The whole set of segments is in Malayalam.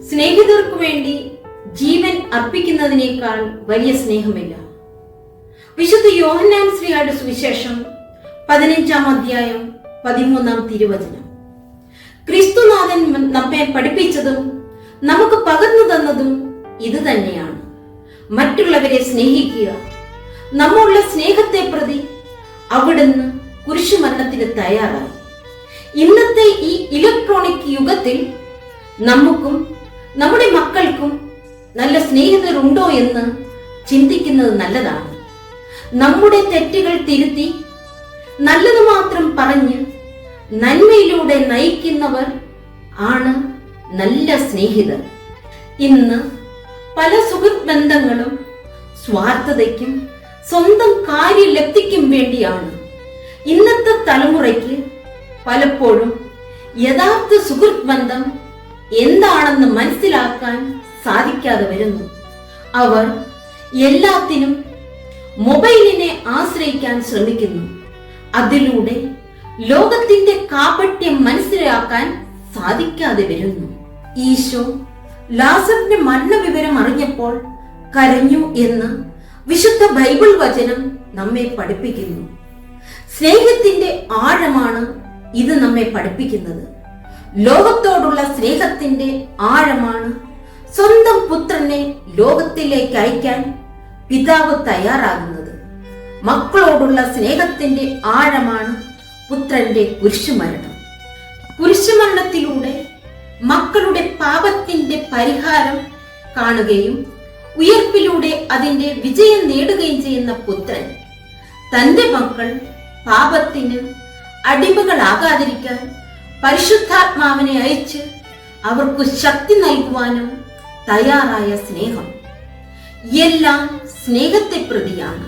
സ്നേഹിതർക്കു വേണ്ടി ജീവൻ അർപ്പിക്കുന്നതിനേക്കാൾ വലിയ സ്നേഹമില്ല. വിശുദ്ധ യോഹന്നാൻ ശ്ലീഹായുടെ സുവിശേഷം 15-ാം അധ്യായം 13-ാം തിരുവചനം. ക്രിസ്തുനാഥൻ നമ്മെ പഠിപ്പിച്ചതും നമുക്ക് പകർന്നു തന്നതും ഇത് തന്നെയാണ്. മറ്റുള്ളവരെ സ്നേഹിക്കുക. നമ്മളുള്ള സ്നേഹത്തെ പ്രതി അവിടുന്ന് കുരിശുമരണത്തിന് തയ്യാറായി. ഇന്നത്തെ ഈ ഇലക്ട്രോണിക് യുഗത്തിൽ നമുക്കും നമ്മുടെ മക്കൾക്കും നല്ല സ്നേഹിതരുണ്ടോ എന്ന് ചിന്തിക്കുന്നത് നല്ലതാണ്. നമ്മുടെ തെറ്റുകൾ തിരുത്തി നല്ലത് മാത്രം പറഞ്ഞ് നന്മയിലൂടെ നയിക്കുന്നവർ ആണ് നല്ല സ്നേഹിതർ. ഇന്ന് പല സുഹൃത്ത് ബന്ധങ്ങളും സ്വാർത്ഥതയ്ക്കും സ്വന്തം കാര്യലബ്ധിക്കും വേണ്ടിയാണ്. ഇന്നത്തെ തലമുറയ്ക്ക് പലപ്പോഴും യഥാർത്ഥ സുഹൃത്ത് ബന്ധം എന്താണെന്ന് മനസ്സിലാക്കാൻ സാധിക്കാതെ വരുന്നു. അവർ എല്ലാത്തിനും മൊബൈലിനെ ആശ്രയിക്കാൻ ശ്രമിക്കുന്നു. അതിലൂടെ ലോകത്തിന്റെ കാപട്യം മനസ്സിലാക്കാൻ സാധിക്കാതെ വരുന്നു. ഈശോ ലാസറിന്റെ മരണവിവരം അറിഞ്ഞപ്പോൾ കരഞ്ഞു എന്ന് വിശുദ്ധ ബൈബിൾ വചനം നമ്മെ പഠിപ്പിക്കുന്നു. സ്നേഹത്തിന്റെ ആഴമാണ് ഇത് നമ്മെ പഠിപ്പിക്കുന്നത്. ലോകത്തോടുള്ള സ്നേഹത്തിന്റെ ആഴമാണ് സ്വന്തം പുത്രനെ ലോകത്തിലേക്ക് അയക്കാൻ പിതാവ് തയ്യാറാകുന്നത്. മക്കളോടുള്ള സ്നേഹത്തിന്റെ ആഴമാണ് പുത്രന്റെ കുരിശുമരണം. കുരിശുമരണത്തിലൂടെ മക്കളുടെ പാപത്തിന്റെ പരിഹാരം കാണുകയും ഉയർപ്പിലൂടെ അതിന്റെ വിജയം നേടുകയും ചെയ്യുന്ന പുത്രൻ തന്റെ മക്കൾ പാപത്തിന് അടിമകളാകാതിരിക്കാൻ പരിശുദ്ധാത്മാവിനെ അയച്ച് അവർക്ക് ശക്തി നൽകുവാനും തയ്യാറായ സ്നേഹം എല്ലാം സ്നേഹത്തെ പ്രതിയാണ്.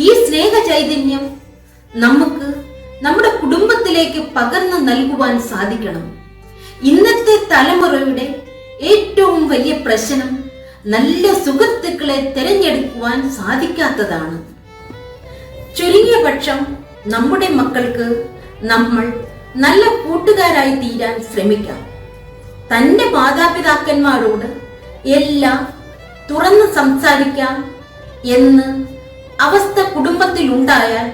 ഈ സ്നേഹ ചൈതന്യം നമുക്ക് നമ്മുടെ കുടുംബത്തിലേക്ക് പകർന്നു നൽകുവാൻ സാധിക്കണം. ഇന്നത്തെ തലമുറയുടെ ഏറ്റവും വലിയ പ്രശ്നം നല്ല സുഹൃത്തുക്കളെ തിരഞ്ഞെടുക്കുവാൻ സാധിക്കാത്തതാണ്. ചുരുങ്ങിയ പക്ഷം നമ്മുടെ മക്കൾക്ക് നമ്മൾ നല്ല കൂട്ടുകാരായി തീരാൻ ശ്രമിക്കാം. തന്റെ മാതാപിതാക്കന്മാരോട് എല്ലാം തുറന്ന് സംസാരിക്കാം എന്ന് അവസ്ഥ കുടുംബത്തിൽ ഉണ്ടായാൽ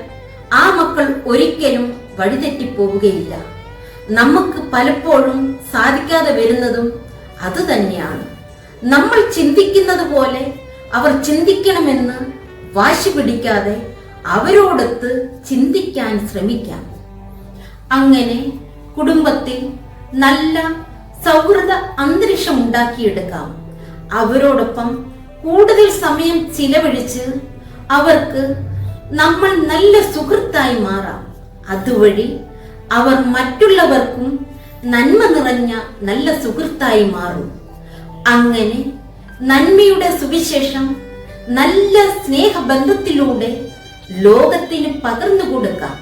ആ മക്കൾ ഒരിക്കലും വഴിതെറ്റിപ്പോവുകയില്ല. നമുക്ക് പലപ്പോഴും സാധിക്കാതെ വരുന്നതും അത് തന്നെയാണ്. നമ്മൾ ചിന്തിക്കുന്നത് പോലെ അവർ ചിന്തിക്കണമെന്ന് വാശി പിടിക്കാതെ അവരോടൊത്ത് ചിന്തിക്കാൻ ശ്രമിക്കാം. അങ്ങനെ കുടുംബത്തിൽ നല്ല സൗഹൃദ അന്തരീക്ഷം ഉണ്ടാക്കിയെടുക്കാം. അവരോടൊപ്പം കൂടുതൽ സമയം ചിലവഴിച്ച് അവർക്ക് നമ്മൾ നല്ല സുഹൃത്തായി മാറാം. അതുവഴി അവർ മറ്റുള്ളവർക്കും നന്മ നിറഞ്ഞ നല്ല സുഹൃത്തായി മാറും. അങ്ങനെ നന്മയുടെ സുവിശേഷം നല്ല സ്നേഹബന്ധത്തിലൂടെ ലോകത്തിന് പകർന്നു കൊടുക്കാം.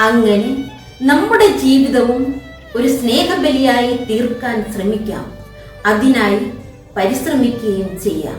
അങ്ങനെ നമ്മുടെ ജീവിതവും ഒരു സ്നേഹബലിയായി തീർക്കാൻ ശ്രമിക്കാം. അതിനായി പരിശ്രമിക്കുകയും ചെയ്യാം.